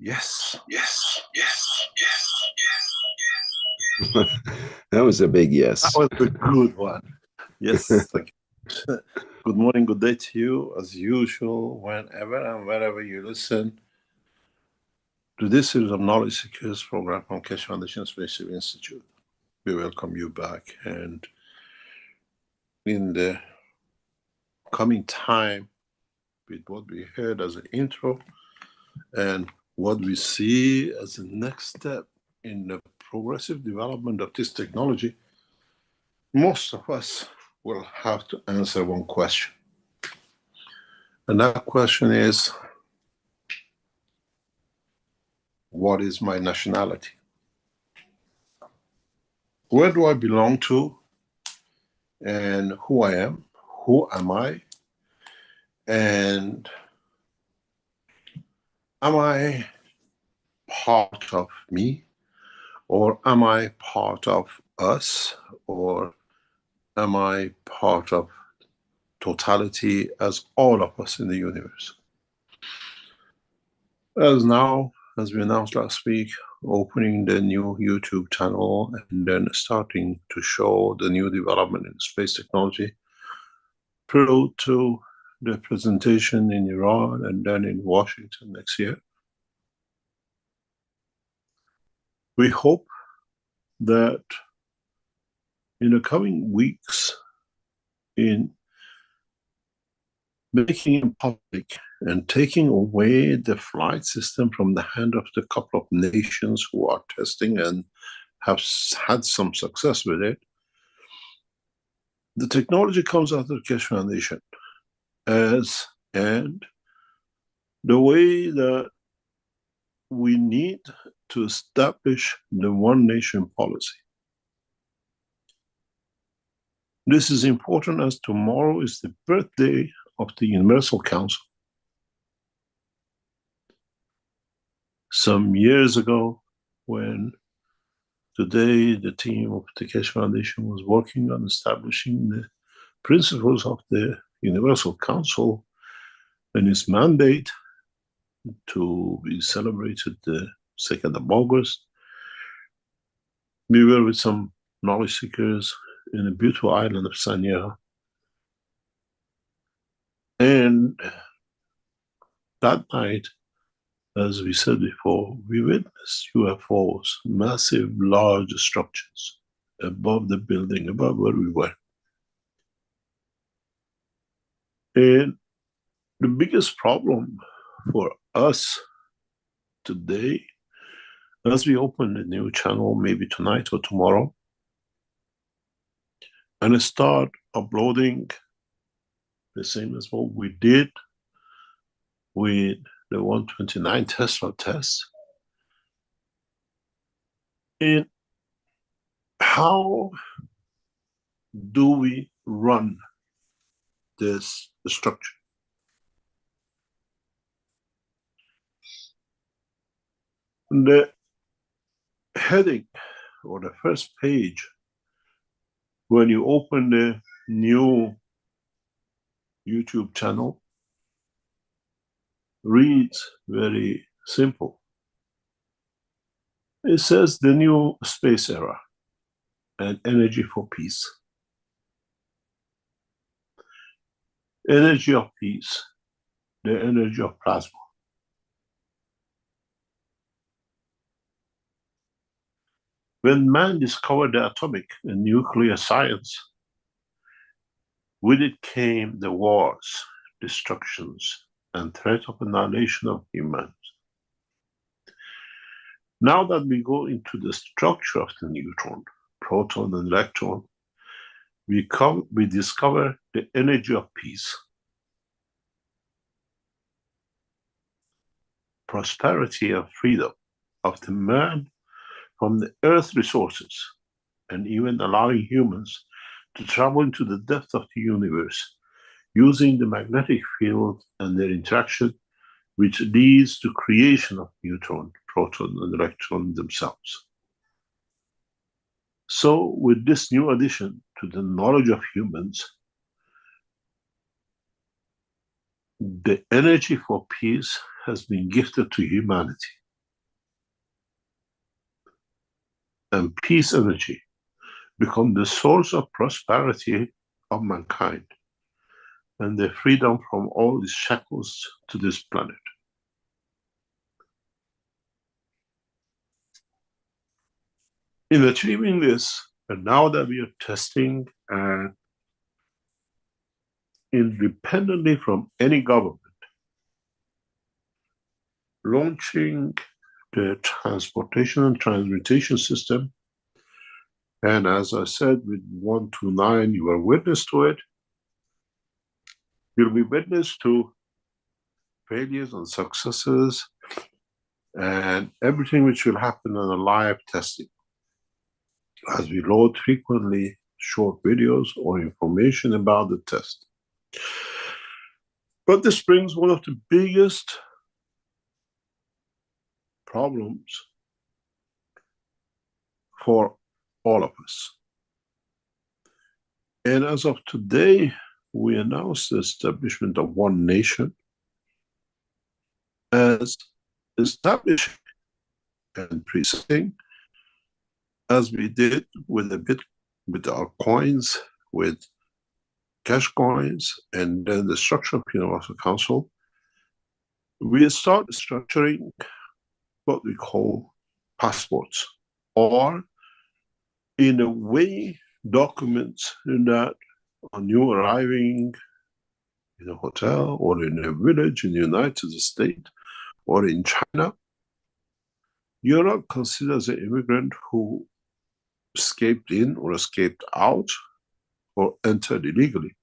Yes. That was a big That yes. was a good one. Yes. Thank you. Good morning, good day to you, as usual, whenever and wherever you listen to this series of Knowledge Seekers program from Keshe Foundation Space Institute. We welcome you back, and in the coming time, with what we heard as an intro and what we see as the next step in the progressive development of this technology, most of us will have to answer one question. And that question is, what is my nationality? Where do I belong to? And who I am? Who am I? And am I part of me? Or am I part of us? Or am I part of totality as all of us in the universe? As we announced last week, opening the new YouTube channel and then starting to show the new development in space technology, prior to the presentation in Iran and then in Washington next year. We hope that in the coming weeks, in making it public and taking away the flight system from the hand of the couple of nations who are testing and have had some success with it, the technology comes out of the Keshe Foundation and the way that we need to establish the one nation policy. This is important as tomorrow is the birthday of the Universal Council. Some years ago, when today the team of the Keshe Foundation was working on establishing the principles of the Universal Council and its mandate to be celebrated the 2nd of August, we were with some knowledge seekers in a beautiful island of Sanya. And that night, as we said before, we witnessed UFOs, massive, large structures above the building, above where we were. And the biggest problem for us today, as we open a new channel, maybe tonight or tomorrow, and start uploading the same as what we did with the 129 Tesla test, and how do we run this structure? The heading or the first page, when you open the new YouTube channel, reads very simple. It says the new space era and energy for peace. Energy of peace, the energy of plasma. When man discovered the atomic and nuclear science, with it came the wars, destructions, and threat of annihilation of humans. Now that we go into the structure of the neutron, proton, and electron, we discover the energy of peace, prosperity, and freedom of the man from the earth resources, and even allowing humans to travel into the depth of the universe using the magnetic field and their interaction, which leads to creation of neutron, proton, and electron themselves. So with this new addition to the knowledge of humans, the energy for peace has been gifted to humanity. and peace energy become the source of prosperity of mankind and the freedom from all these shackles to this planet. In achieving this, and now that we are testing and independently from any government, launching the transportation and transmutation system, and as I said, with 129, you are witness to it. You'll be witness to failures and successes and everything which will happen in a live testing. As we load frequently short videos or information about the test. But this brings one of the biggest problems for all of us. And as of today, we announced the establishment of one nation as establishing and presenting, as we did with with our coins, with cash coins, and then the structure of Universal Council. We start structuring what we call passports, or in a way documents that on you arriving in a hotel or in a village in the United States or in China, you're not considered as an immigrant who escaped in or escaped out or entered illegally.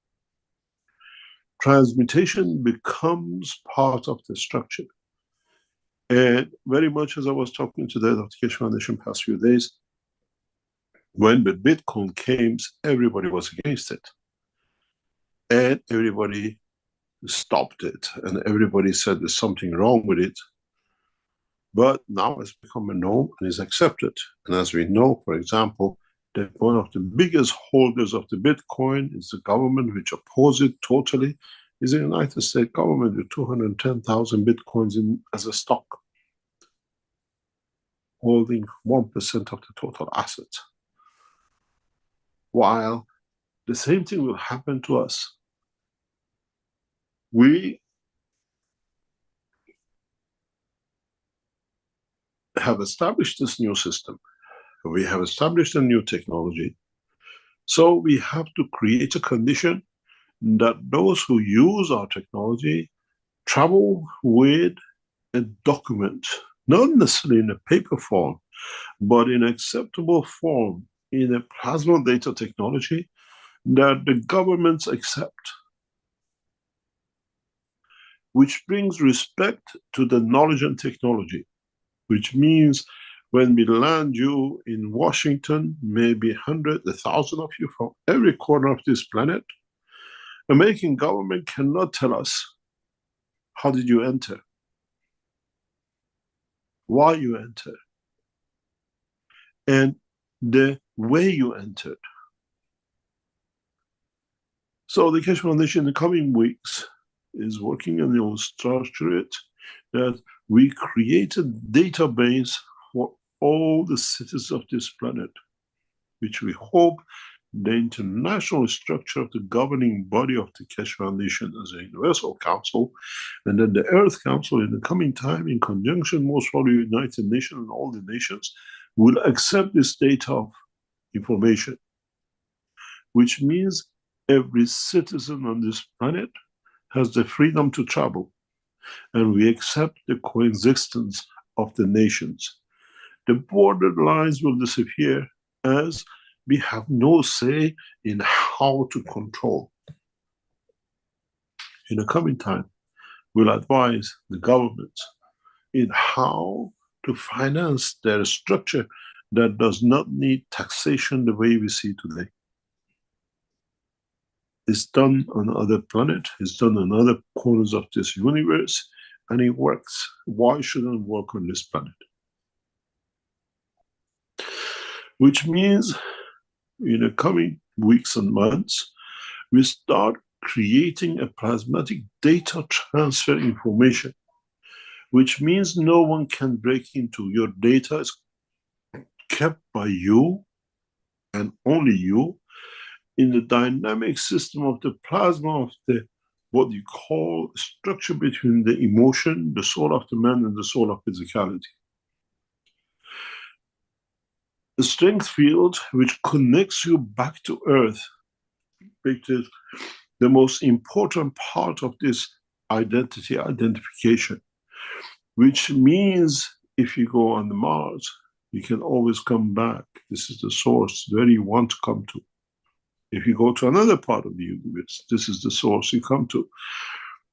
Transmutation becomes part of the structure. And very much as I was talking to the Dr. Keshe Foundation past few days, when the Bitcoin came, everybody was against it. And everybody stopped it. And everybody said there's something wrong with it. But now it's become a norm and is accepted. And as we know, for example, that one of the biggest holders of the Bitcoin is the government, which oppose it totally, is the United States government with 210,000 Bitcoins as a stock, holding 1% of the total assets. While the same thing will happen to us. We have established this new system. We have established a new technology. So we have to create a condition that those who use our technology travel with a document, not necessarily in a paper form, but in acceptable form, in a plasma data technology that the governments accept, which brings respect to the knowledge and technology, which means when we land you in Washington, maybe 100, 1,000 of you from every corner of this planet, American government cannot tell us, how did you enter? Why you entered? And the way you entered. So the Keshe Foundation in the coming weeks is working and will structure it that we create a database for all the cities of this planet, which we hope the international structure of the governing body of the Keshe Foundation as a Universal Council, and then the Earth Council in the coming time, in conjunction most probably with United Nations and all the nations, will accept this data of information, which means every citizen on this planet has the freedom to travel, and we accept the coexistence of the nations. The border lines will disappear as we have no say in how to control. In the coming time, we'll advise the governments in how to finance their structure that does not need taxation the way we see today. It's done on other planets, it's done on other corners of this universe, and it works. Why shouldn't it work on this planet? Which means in the coming weeks and months, we start creating a plasmatic data transfer information, which means no one can break into your data. kept by you and only you in the dynamic system of the plasma of the what you call structure between the emotion, the soul of the man, and the soul of physicality. The strength field which connects you back to earth, which is the most important part of this identification, which means if you go on the Mars, you can always come back. This is the source where you want to come to. If you go to another part of the universe, this is the source you come to.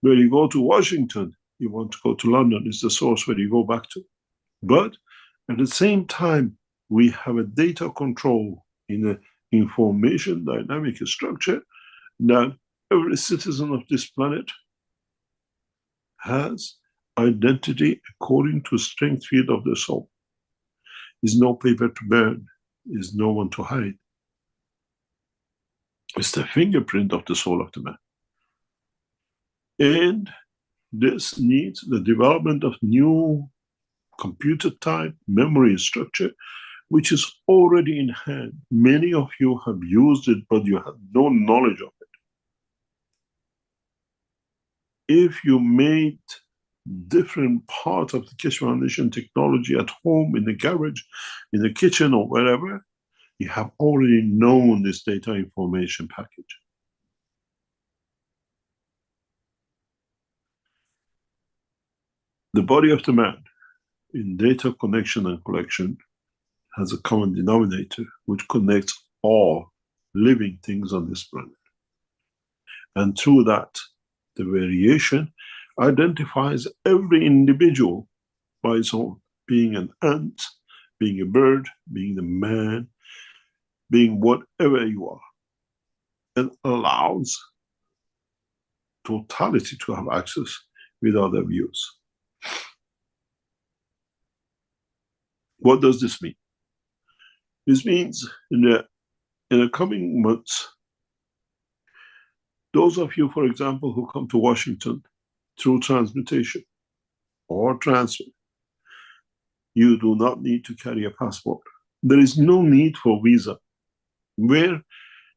Where you go to Washington, you want to go to London, it's the source where you go back to. But at the same time, we have a data control in an information dynamic structure that every citizen of this planet has identity according to strength field of the soul. There's no paper to burn, there's no one to hide. It's the fingerprint of the soul of the man. And this needs the development of new computer type memory structure, which is already in hand. Many of you have used it, but you have no knowledge of it. If you made different parts of the Keshe Foundation technology at home, in the garage, in the kitchen, or wherever, you have already known this data information package. The body of the man in data connection and collection has a common denominator which connects all living things on this planet. And through that, the variation identifies every individual by its own, being an ant, being a bird, being the man, being whatever you are, and allows totality to have access without their views. What does this mean? This means in the coming months, those of you, for example, who come to Washington through transmutation or transfer, you do not need to carry a passport. There is no need for visa. Where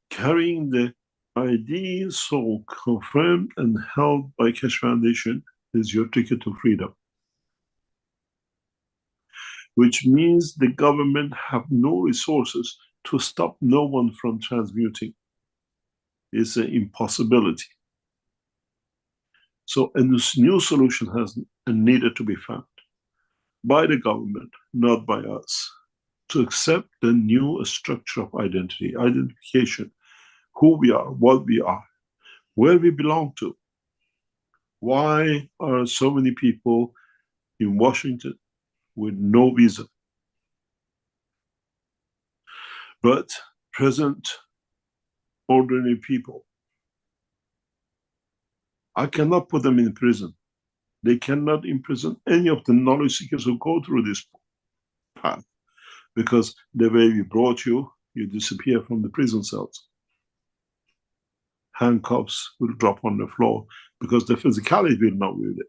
carrying the ID soul confirmed and held by Keshe Foundation is your ticket to freedom. Which means the government have no resources to stop no one from transmuting. It's an impossibility. So a new solution has needed to be found by the government, not by us, to accept the new structure of identity, identification, who we are, what we are, where we belong to. Why are so many people in Washington with no visa? But present ordinary people, I cannot put them in prison. They cannot imprison any of the knowledge seekers who go through this path, because the way we brought you, you disappear from the prison cells. Handcuffs will drop on the floor because the physicality will not wield it.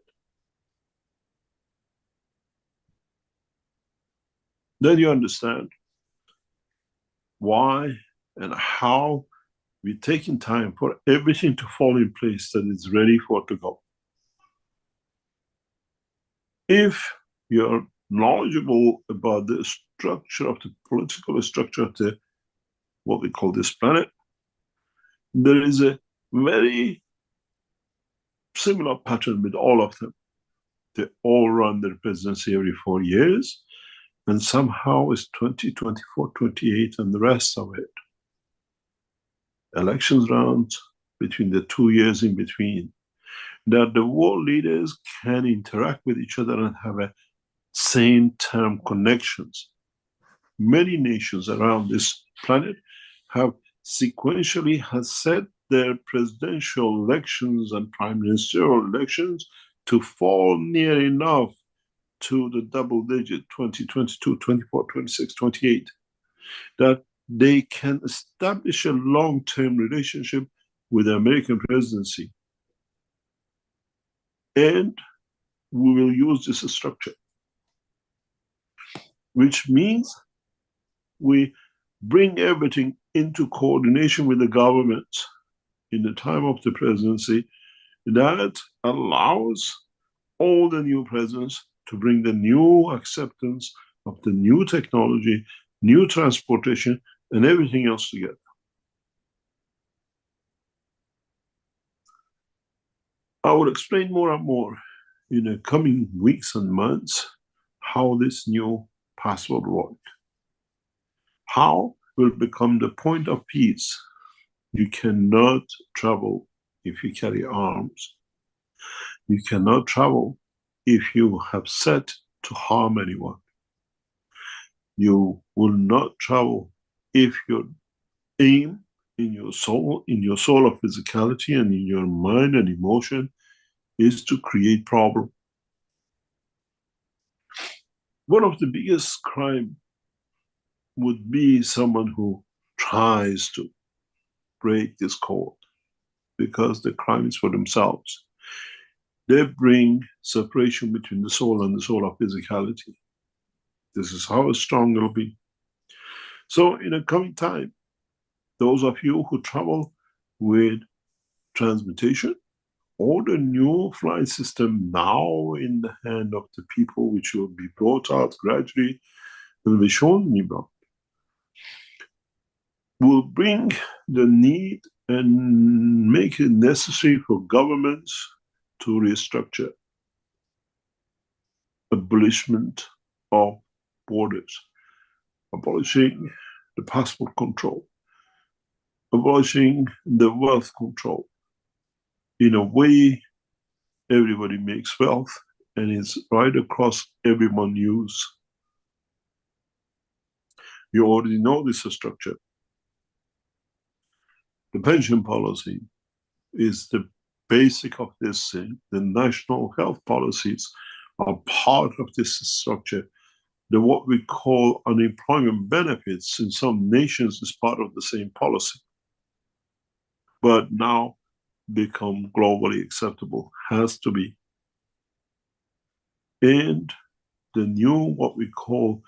Then you understand why and how we're taking time for everything to fall in place that is ready for it to go. If you're knowledgeable about the structure of the political structure of the what we call this planet, there is a very similar pattern with all of them. They all run their presidency every 4 years, and somehow it's 20, 24, 28, and the rest of it. Elections rounds between the 2 years in between, that the world leaders can interact with each other and have a same term connections. Many nations around this planet have sequentially set their presidential elections and prime ministerial elections to fall near enough to the double digit 20, 22, 24, 26, 28, that they can establish a long-term relationship with the American presidency. And we will use this structure, which means we bring everything into coordination with the government in the time of the presidency, that allows all the new presidents to bring the new acceptance of the new technology, new transportation, and everything else together. I will explain more and more in the coming weeks and months how this new passport works. How will become the point of peace. You cannot travel if you carry arms. You cannot travel if you have set to harm anyone. You will not travel if your aim in your soul of physicality and in your mind and emotion is to create problem. One of the biggest crime would be someone who tries to break this code, because the crime is for themselves. They bring separation between the soul and the soul of physicality. This is how strong it'll be. So in the coming time, those of you who travel with transmutation or the new flight system now in the hand of the people, which will be brought out gradually, will be shown me about, will bring the need and make it necessary for governments to restructure, abolishment of borders, abolishing the passport control, abolishing the wealth control. In a way, everybody makes wealth and it's right across everyone's use. You already know this structure. The pension policy is the basic of this thing. The national health policies are part of this structure. The what we call unemployment benefits in some nations is part of the same policy, but now become globally acceptable, has to be. And the new what we call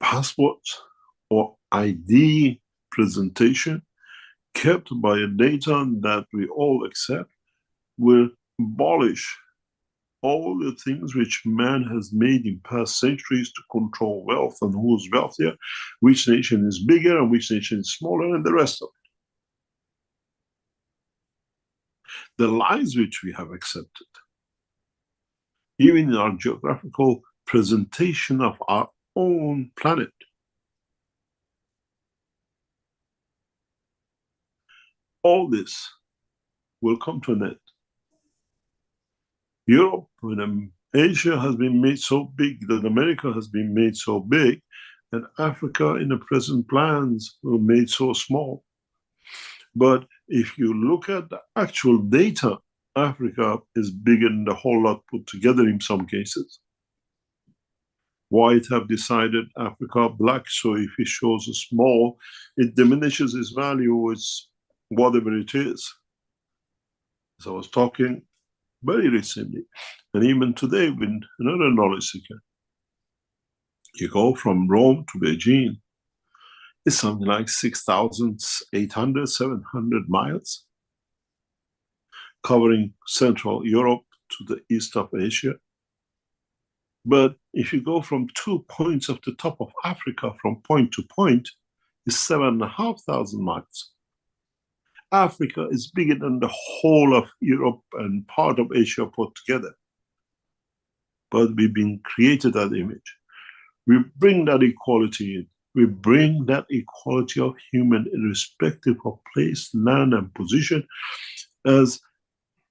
passports or ID presentation, kept by a data that we all accept, will abolish all the things which man has made in past centuries to control wealth and who's wealthier, which nation is bigger and which nation is smaller, and the rest of it. The lies which we have accepted, even in our geographical presentation of our own planet, all this will come to an end. Europe and Asia has been made so big, that America has been made so big, and Africa in the present plans were made so small. But if you look at the actual data, Africa is bigger than the whole lot put together in some cases. White have decided Africa black, so if it shows a small, it diminishes its value, it's whatever it is. So I was talking very recently, and even today with another knowledge seeker. You go from Rome to Beijing, it's something like 6,800, 700 miles, covering Central Europe to the east of Asia. But if you go from 2 points of the top of Africa, from point to point, it's 7,500 miles. Africa is bigger than the whole of Europe and part of Asia put together. But we've been created that image. We bring that equality in. We bring that equality of human irrespective of place, land, and position. As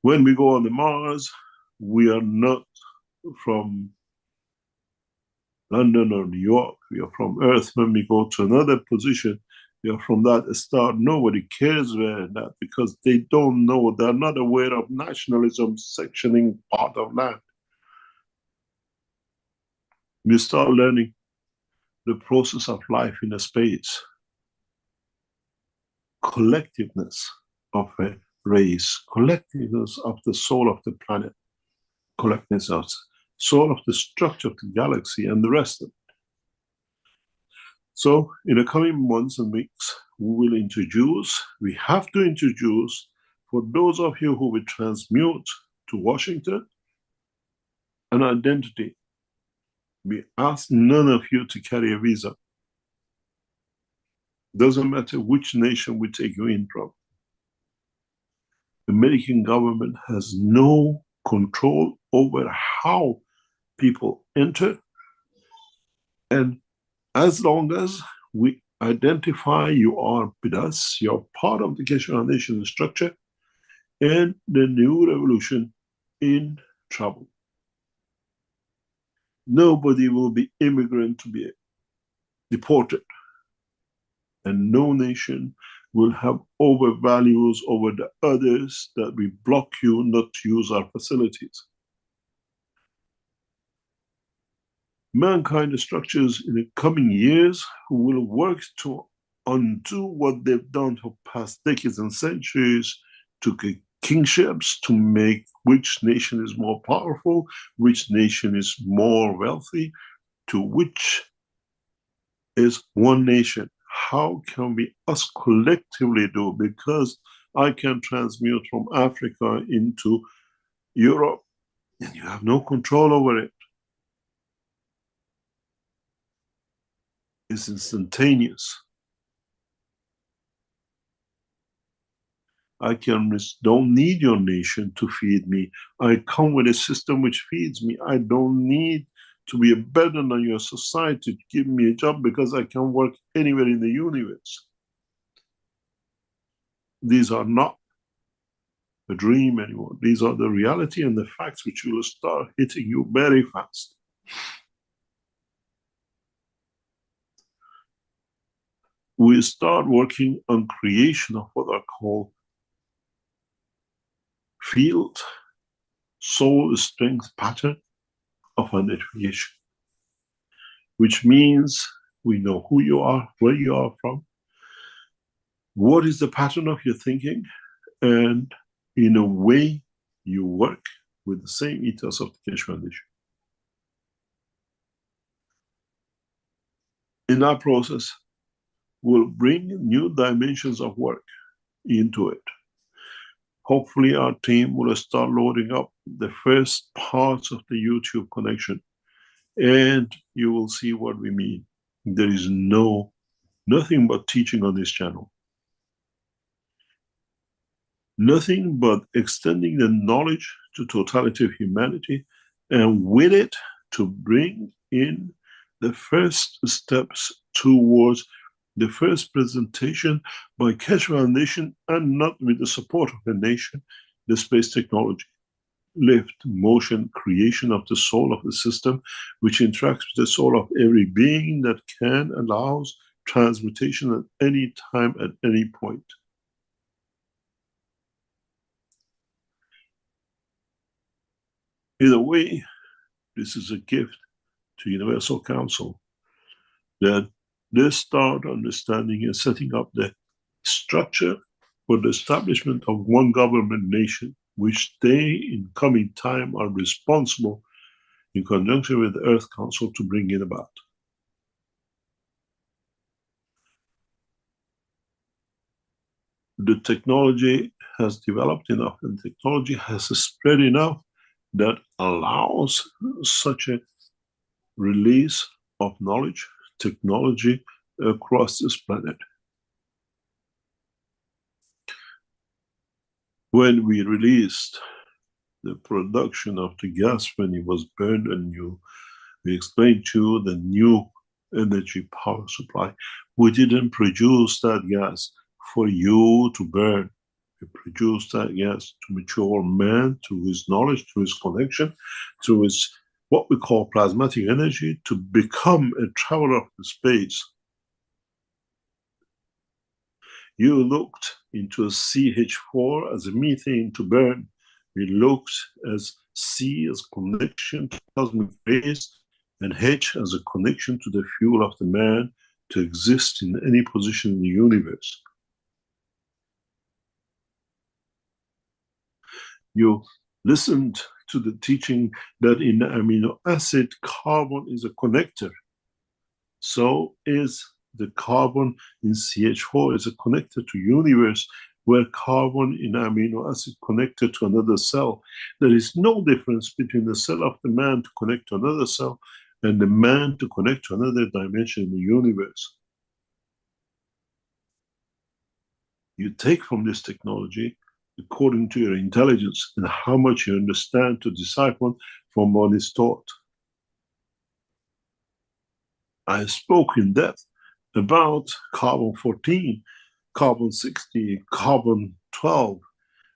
when we go on the Mars, we are not from London or New York. We are from Earth. When we go to another position, we are from that star. Nobody cares where that, because they don't know. They're not aware of nationalism sectioning part of land. We start learning the process of life in a space, collectiveness of a race, collectiveness of the soul of the planet, collectiveness of the soul of the structure of the galaxy and the rest of it. So in the coming months and weeks, we have to introduce, for those of you who will transmute to Washington, an identity. We ask none of you to carry a visa. Doesn't matter which nation we take you in from. The American government has no control over how people enter. And as long as we identify you are with us, you're part of the Keshe Foundation structure and the new revolution in trouble. Nobody will be immigrant to be deported. And no nation will have overvalues over the others that we block you not to use our facilities. Mankind structures in the coming years will work to undo what they've done for past decades and centuries, to get kingships, to make which nation is more powerful, which nation is more wealthy, to which is one nation. How can we us collectively do? Because I can transmute from Africa into Europe and you have no control over it. It's instantaneous. I don't need your nation to feed me. I come with a system which feeds me. I don't need to be a burden on your society to give me a job because I can work anywhere in the universe. These are not a dream anymore. These are the reality and the facts which will start hitting you very fast. We start working on creation of what are called field soul strength pattern of identification, which means we know who you are, where you are from, what is the pattern of your thinking, and in a way you work with the same ethos of the Keshe Foundation. In that process, we'll bring new dimensions of work into it. Hopefully our team will start loading up the first parts of the YouTube connection and you will see what we mean. There is nothing but teaching on this channel. Nothing but extending the knowledge to totality of humanity, and with it to bring in the first steps towards the first presentation by Keshe Foundation, and not with the support of the nation, the space technology, lift, motion, creation of the soul of the system, which interacts with the soul of every being that allows transmutation at any time, at any point. In a way, this is a gift to Universal Council that they start understanding and setting up the structure for the establishment of one government nation, which they in coming time are responsible in conjunction with the Earth Council to bring it about. The technology has developed enough and technology has spread enough that allows such a release of knowledge, technology across this planet. When we released the production of the gas when it was burned anew, we explained to you the new energy power supply. We didn't produce that gas for you to burn. We produced that gas to mature man through his knowledge, through his connection, through his what we call plasmatic energy, to become a traveler of the space. You looked into a CH4 as a methane to burn. We looked as C as connection to cosmic rays, and H as a connection to the fuel of the man to exist in any position in the universe. You listened to the teaching that in the amino acid, carbon is a connector. So is the carbon in CH4 is connected to universe, where carbon in amino acid connected to another cell. There is no difference between the cell of the man to connect to another cell and the man to connect to another dimension in the universe. You take from this technology according to your intelligence and how much you understand to decipher from what is taught. I spoke in depth about carbon 14, carbon 60, carbon 12.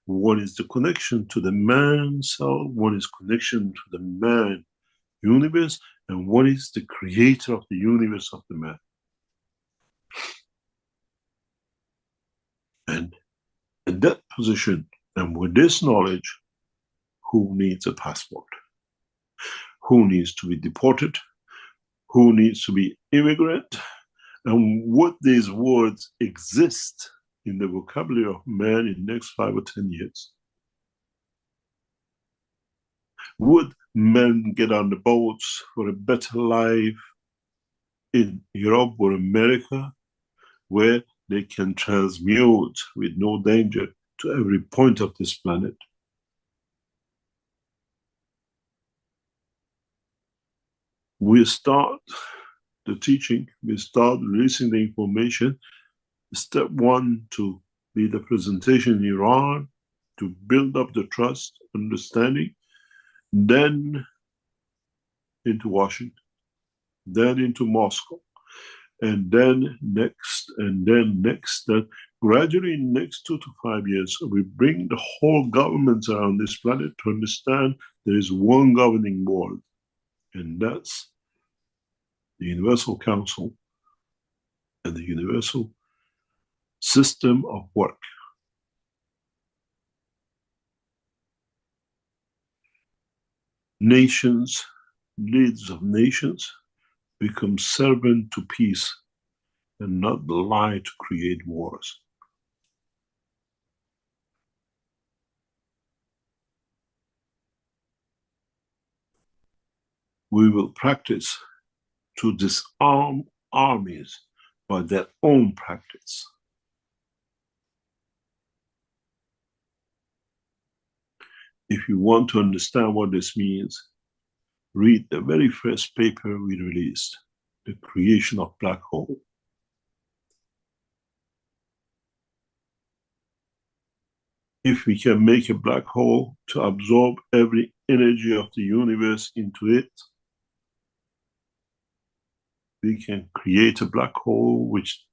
What is the connection to the man cell? What is connection to the man universe? And what is the creator of the universe of the man? And in that position, and with this knowledge, who needs a passport? Who needs to be deported? Who needs to be immigrant? And would these words exist in the vocabulary of man in the next 5 or 10 years? Would men get on the boats for a better life in Europe or America, where they can transmute with no danger to every point of this planet? We start the teaching, we start releasing the information. Step one, to be the presentation in Iran, to build up the trust, understanding, then into Washington, then into Moscow, and then next, that gradually in the next 2 to 5 years, we bring the whole governments around this planet to understand there is one governing board, and that's the Universal Council and the Universal System of Work. Nations, leaders of nations, become servant to peace and not the lie to create wars. We will practice to disarm armies by their own practice. If you want to understand what this means, read the very first paper we released, The Creation of Black Hole. If we can make a black hole to absorb every energy of the universe into it, we can create a black hole which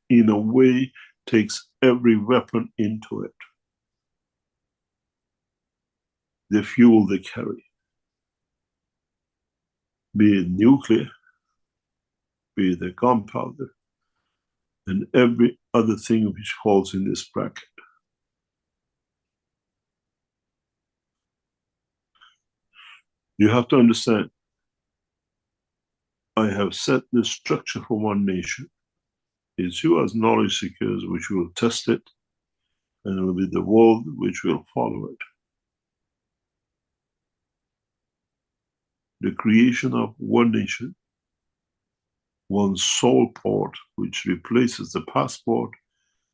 in a way takes every weapon into it. The fuel they carry, be it nuclear, be it a gunpowder, and every other thing which falls in this bracket. You have to understand, I have set the structure for one nation. It's you as knowledge seekers which will test it, and it will be the world which will follow it. The creation of one nation, one soul port, which replaces the passport,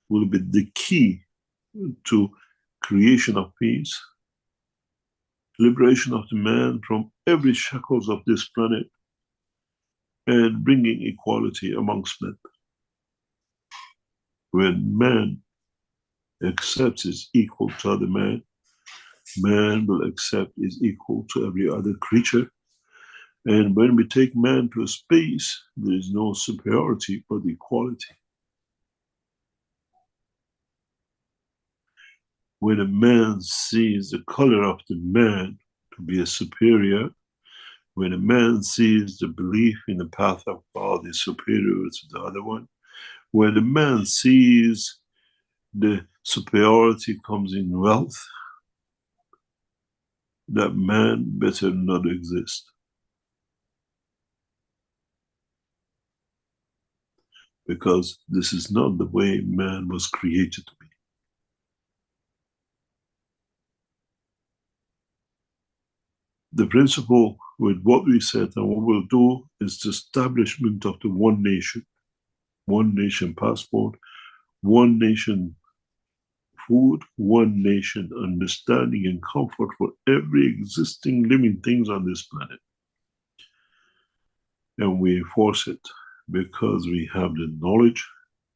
will be the key to creation of peace, liberation of the man from every shackles of this planet, and bringing equality amongst men. When man accepts is equal to other man, man will accept is equal to every other creature. And when we take man to a space, there is no superiority but equality. When a man sees the color of the man to be a superior, when a man sees the belief in the path of God is superior to the other one, when a man sees the superiority comes in wealth, that man better not exist. Because this is not the way man was created to be. The principle with what we said and what we'll do is the establishment of the one nation. one nation passport, one nation food, one nation understanding and comfort for every existing living things on this planet. And we enforce it because we have the knowledge,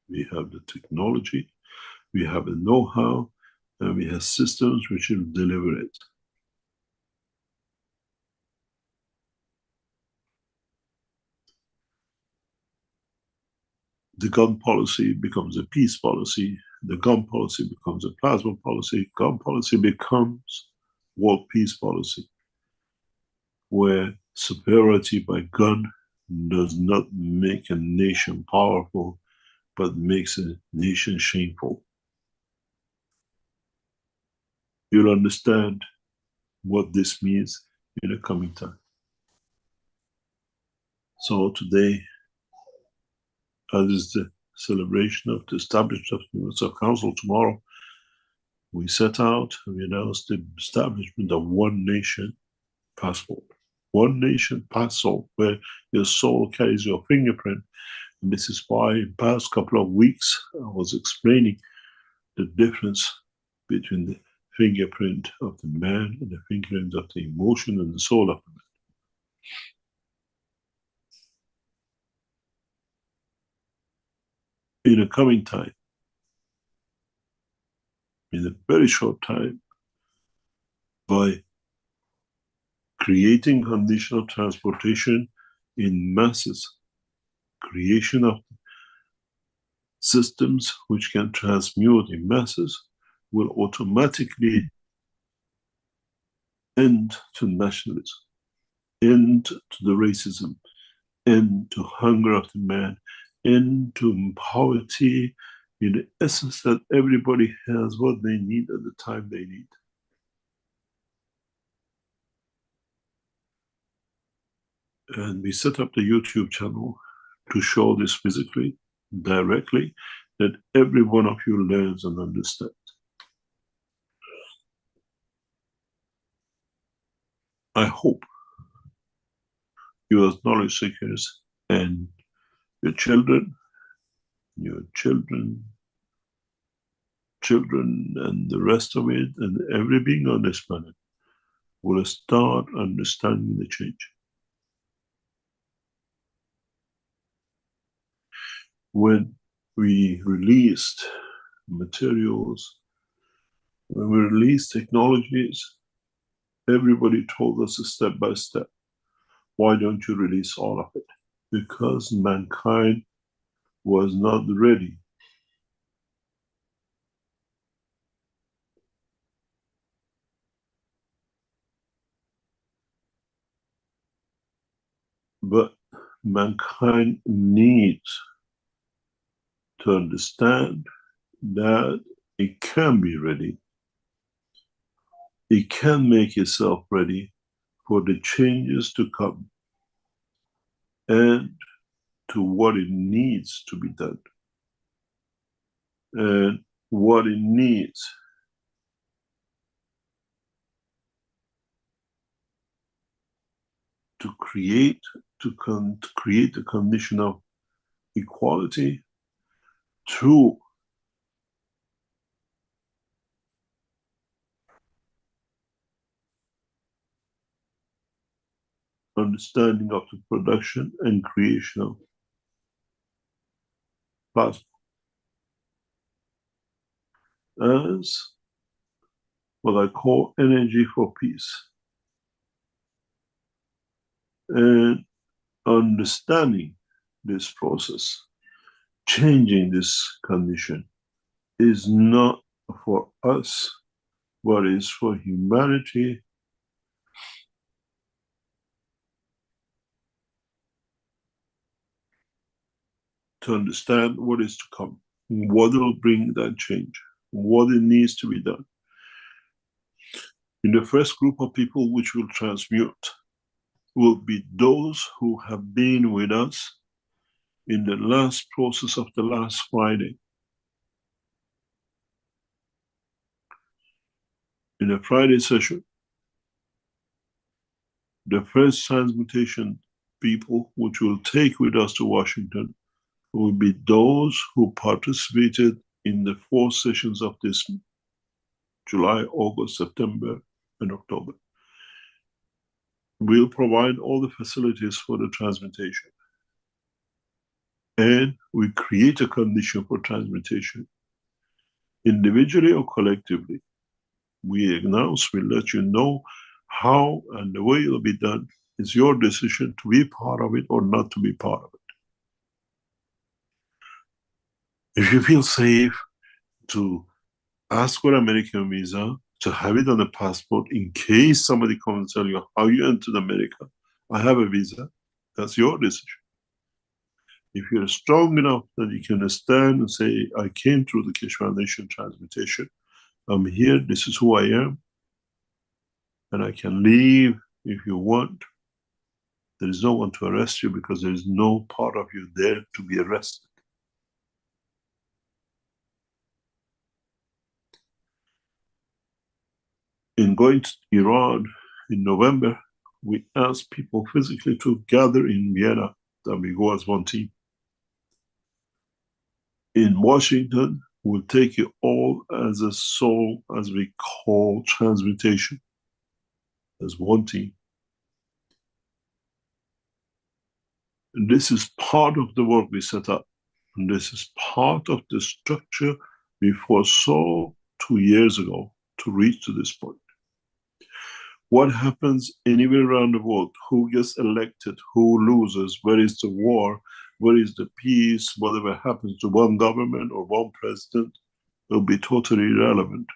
we have the technology, we have the know-how, and we have systems which will deliver it. The gun policy becomes a peace policy. The gun policy becomes a plasma policy. Gun policy becomes world peace policy, where superiority by gun does not make a nation powerful, but makes a nation shameful. You'll understand what this means in the coming time. So today, as is the celebration of the establishment of the Universal Council, tomorrow we set out and we announce the establishment of one nation passport. One nation passport, where your soul carries your fingerprint. And this is why in the past couple of weeks I was explaining the difference between the fingerprint of the man and the fingerprint of the emotion and the soul of the man. In the coming time, in a very short time, by creating conditional transportation in masses, creation of systems which can transmute in masses will automatically end to nationalism, end to the racism, end to hunger of the man, end to poverty, in the essence that everybody has what they need at the time they need. And we set up the YouTube channel to show this physically, directly, that every one of you learns and understands. I hope you as knowledge seekers and your children, and the rest of it, and every being on this planet will start understanding the change. When we released materials, when we released technologies, everybody told us step by step, why don't you release all of it? Because mankind was not ready. But mankind needs to understand that it can be ready. It can make itself ready for the changes to come and to what it needs to be done and what it needs to create the condition of equality through understanding of the production and creation of plasma as what I call energy for peace. And understanding this process, changing this condition, is not for us, but is for humanity to understand what is to come, what will bring that change, what it needs to be done. In the first group of people which will transmute will be those who have been with us in the last process of the last Friday. In the Friday session, the first transmutation people which will take with us to Washington will be those who participated in the 4 sessions of this July, August, September, and October. We'll provide all the facilities for the transmutation. And we create a condition for transmutation, individually or collectively. We announce, we let you know how and the way it'll be done. It's your decision to be part of it or not to be part of it. If you feel safe to ask for American visa, to have it on a passport in case somebody comes and tell you how you entered America, I have a visa, that's your decision. If you're strong enough that you can stand and say, I came through the Keshe Foundation transmutation, I'm here, this is who I am, and I can leave if you want. There is no one to arrest you because there is no part of you there to be arrested. In going to Iran in November, we asked people physically to gather in Vienna, that we go as one team. In Washington, we'll take you all as a soul, as we call transmutation, as one team. And this is part of the work we set up. And this is part of the structure we foresaw 2 years ago to reach to this point. What happens anywhere around the world, who gets elected, who loses, where is the war, where is the peace, whatever happens to one government or one president, will be totally irrelevant.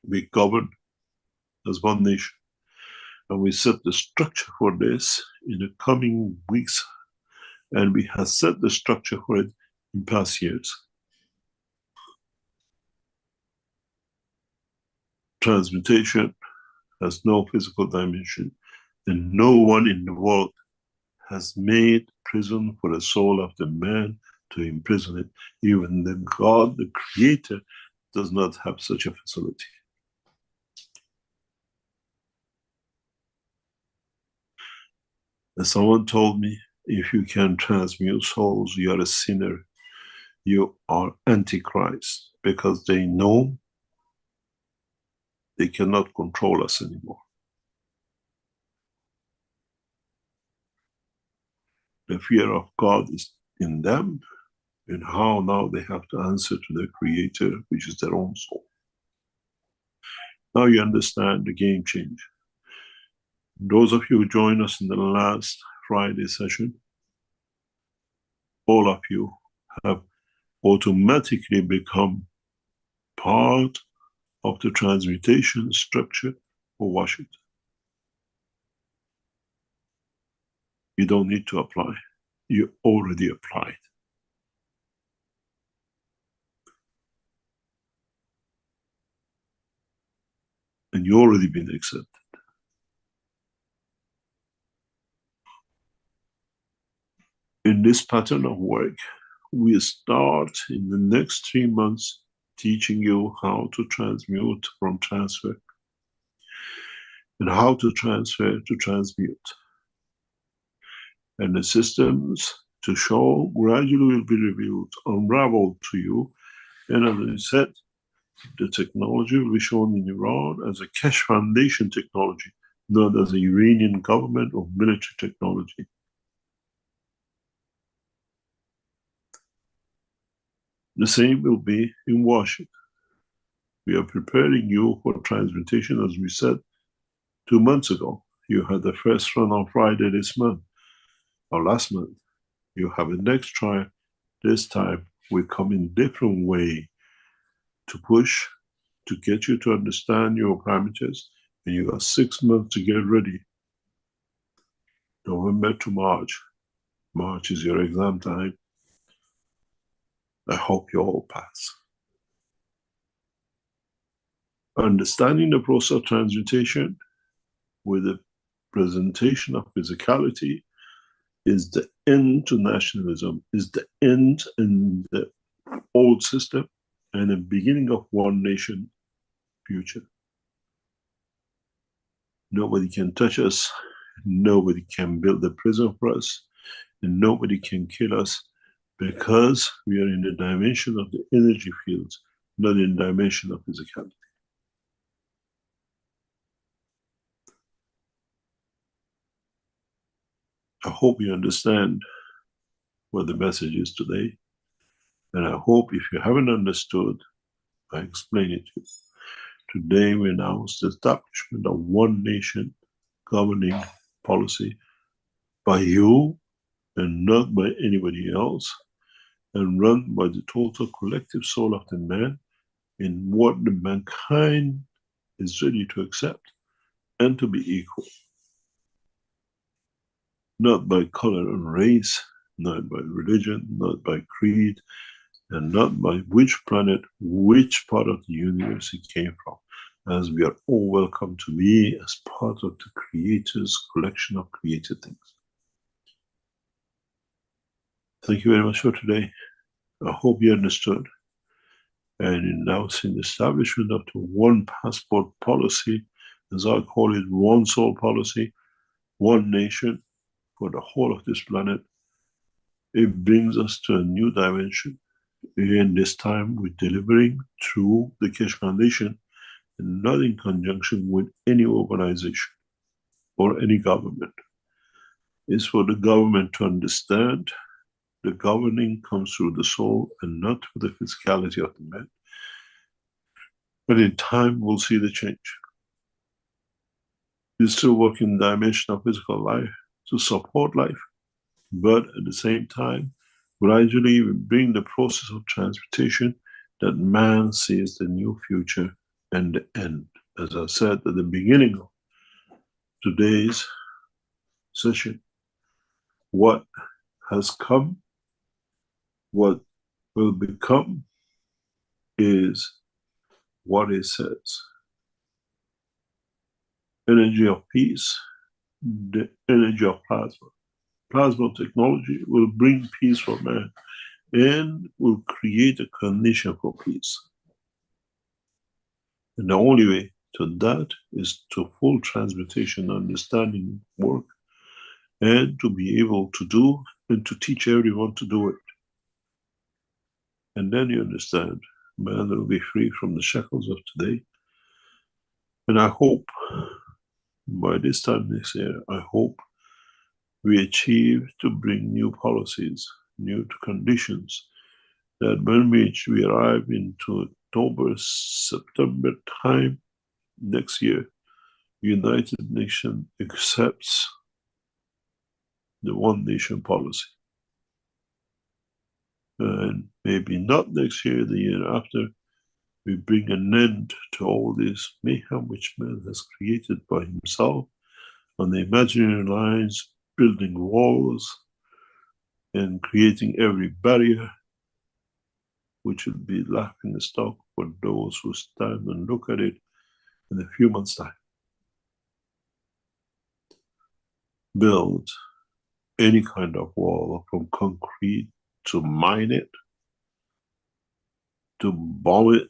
We govern as one nation. And we set the structure for this in the coming weeks. And we have set the structure for it in past years. Transmutation has no physical dimension, and no one in the world has made prison for the soul of the man to imprison it. Even the God, the Creator, does not have such a facility. And someone told me, if you can transmute souls, you are a sinner. You are Antichrist, because they know they cannot control us anymore. The fear of God is in them, and how now they have to answer to the Creator, which is their own soul. Now you understand the game change. Those of you who joined us in the last Friday session, all of you have automatically become part of the transmutation structure for Washington. You don't need to apply. You already applied. And you already been accepted. In this pattern of work, we start in the next 3 months teaching you how to transmute from transfer, and how to transfer to transmute. And the systems to show gradually will be revealed, unraveled to you. And as I said, the technology will be shown in Iran as a Keshe Foundation technology, not as a Iranian government or military technology. The same will be in Washington. We are preparing you for transmutation, as we said 2 months ago. You had the first run on Friday this month, or last month. You have a next try. This time we come in a different way to push, to get you to understand your parameters, and you got 6 months to get ready. November to March. March is your exam time. I hope you all pass. Understanding the process of transmutation with the presentation of physicality is the end to nationalism, is the end in the old system, and the beginning of one nation future. Nobody can touch us. Nobody can build a prison for us. and nobody can kill us because we are in the dimension of the energy fields, not in the dimension of physicality. I hope you understand what the message is today. And I hope if you haven't understood, I explain it to you. Today we announce the establishment of one nation governing policy by you and not by anybody else, and run by the total collective soul of the man in what the mankind is ready to accept and to be equal. Not by color and race, not by religion, not by creed, and not by which planet, which part of the universe it came from, as we are all welcome to be as part of the Creator's collection of created things. Thank you very much for today. I hope you understood. And in announcing the establishment of the one passport policy, as I call it, one soul policy, one nation for the whole of this planet, it brings us to a new dimension. And this time we're delivering through the Keshe Foundation and not in conjunction with any organization or any government. It's for the government to understand the governing comes through the soul and not through the physicality of the man. But in time, we'll see the change. You still work in the dimension of physical life to support life, but at the same time, gradually we bring the process of transmutation that man sees the new future and the end. As I said at the beginning of today's session, what has come, what will become, is what it says. Energy of peace, the energy of plasma. Plasma technology will bring peace for man and will create a condition for peace. And the only way to that is to full transmutation, understanding work, and to be able to do and to teach everyone to do it. And then you understand, man will be free from the shackles of today. And I hope by this time next year, I hope we achieve to bring new policies, new conditions, that when we arrive into October, September time next year, United Nations accepts the one nation policy. And maybe not next year, the year after, we bring an end to all this mayhem which man has created by himself on the imaginary lines, building walls and creating every barrier, which will be laughing stock for those who stand and look at it in a few months' time. Build any kind of wall, from concrete to mine it, to bomb it.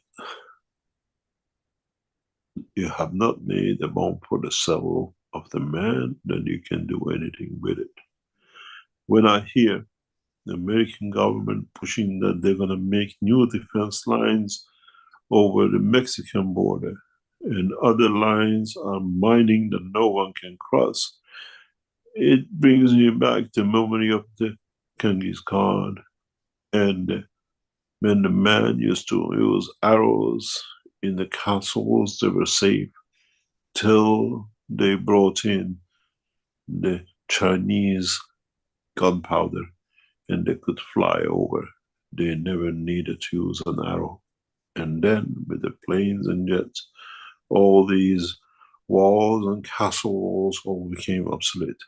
You have not made a bomb for the soul of the man, then you can do anything with it. When I hear the American government pushing that they're going to make new defense lines over the Mexican border, and other lines are mining that no one can cross, it brings me back to the memory of the Genghis Khan, and when the man used to use arrows in the castles, they were safe till they brought in the Chinese gunpowder and they could fly over. They never needed to use an arrow. And then with the planes and jets, all these walls and castles all became obsolete.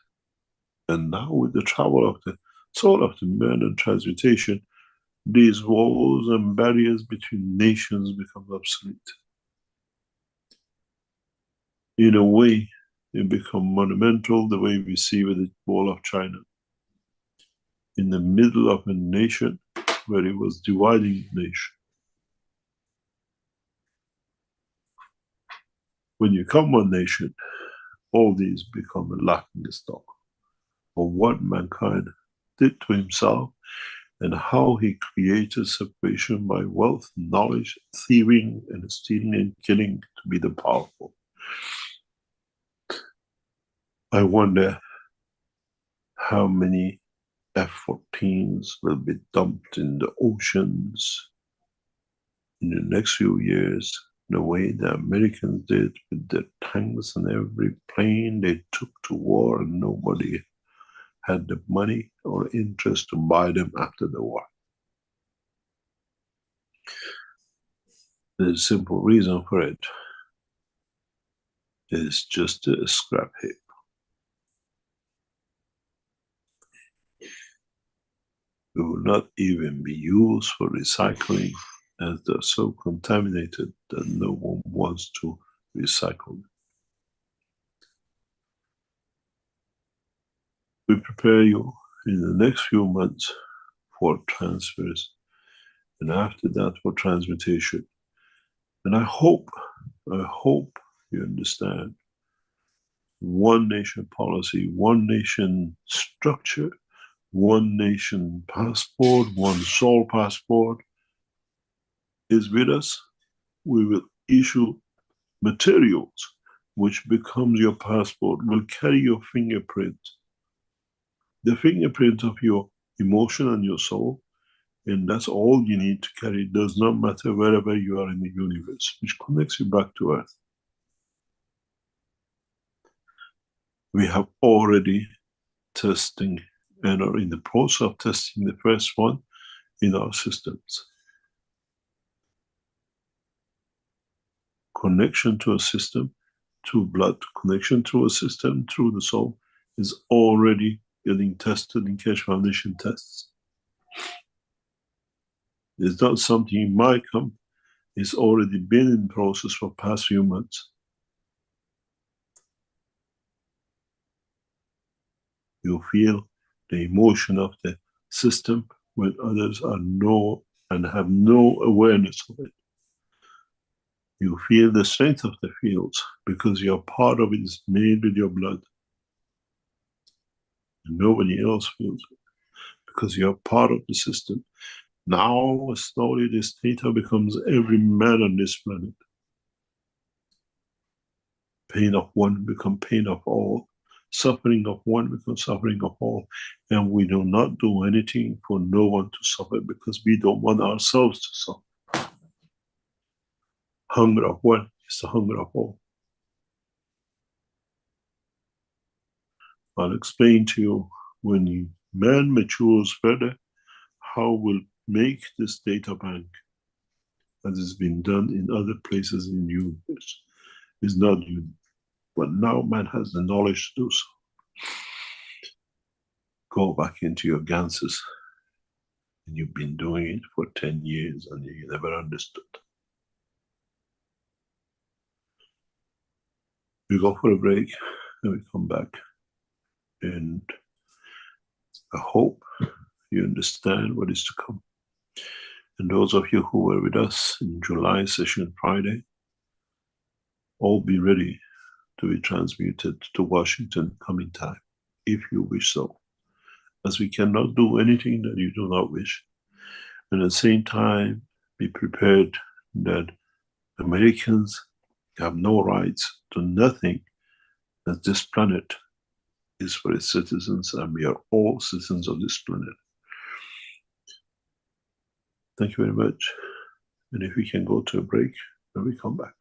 And now with the travel of the soul of the man and transmutation, these walls and barriers between nations become obsolete. In a way, it becomes monumental the way we see with the wall of China. In the middle of a nation where it was dividing the nation. When you come one nation, all these become a laughing stock of what mankind did to himself, and how he created separation by wealth, knowledge, thieving, and stealing and killing to be the powerful. I wonder how many F-14s will be dumped in the oceans in the next few years, the way the Americans did with their tanks and every plane they took to war, and nobody had the money or interest to buy them after the war. There's a simple reason for it. It's just a scrap heap. It will not even be used for recycling, as they're so contaminated that no one wants to recycle them. We prepare you in the next few months for transfers, and after that for transmutation. And I hope you understand one nation policy, one nation structure, one nation passport, one soul passport is with us. We will issue materials which becomes your passport, will carry your fingerprint, the fingerprint of your emotion and your soul, and that's all you need to carry. It does not matter wherever you are in the universe, which connects you back to Earth. We have already testing and are in the process of testing the first one in our systems. Connection to a system, through blood, connection through a system, through the soul, is already getting tested in Keshe Foundation tests. It's not something might come, it's already been in process for past few months. You feel the emotion of the system when others are no and have no awareness of it. You feel the strength of the fields because you're part of it, is made with your blood. And nobody else feels it because you're part of the system. Now, slowly, this data becomes every man on this planet. Pain of one becomes pain of all. Suffering of one becomes suffering of all. And we do not do anything for no one to suffer because we don't want ourselves to suffer. Hunger of one is the hunger of all. I'll explain to you when man matures further how we'll make this data bank, as has been done in other places in the universe. It's not unique, but now man has the knowledge to do so. Go back into your Ganses, and you've been doing it for 10 years and you never understood. We go for a break and we come back, and I hope you understand what is to come. And those of you who were with us in July session Friday, all be ready to be transmuted to Washington coming time, if you wish so. As we cannot do anything that you do not wish. And at the same time, be prepared that Americans have no rights to nothing, that this planet is for its citizens, and we are all citizens of this planet. Thank you very much. And if we can go to a break, when we come back.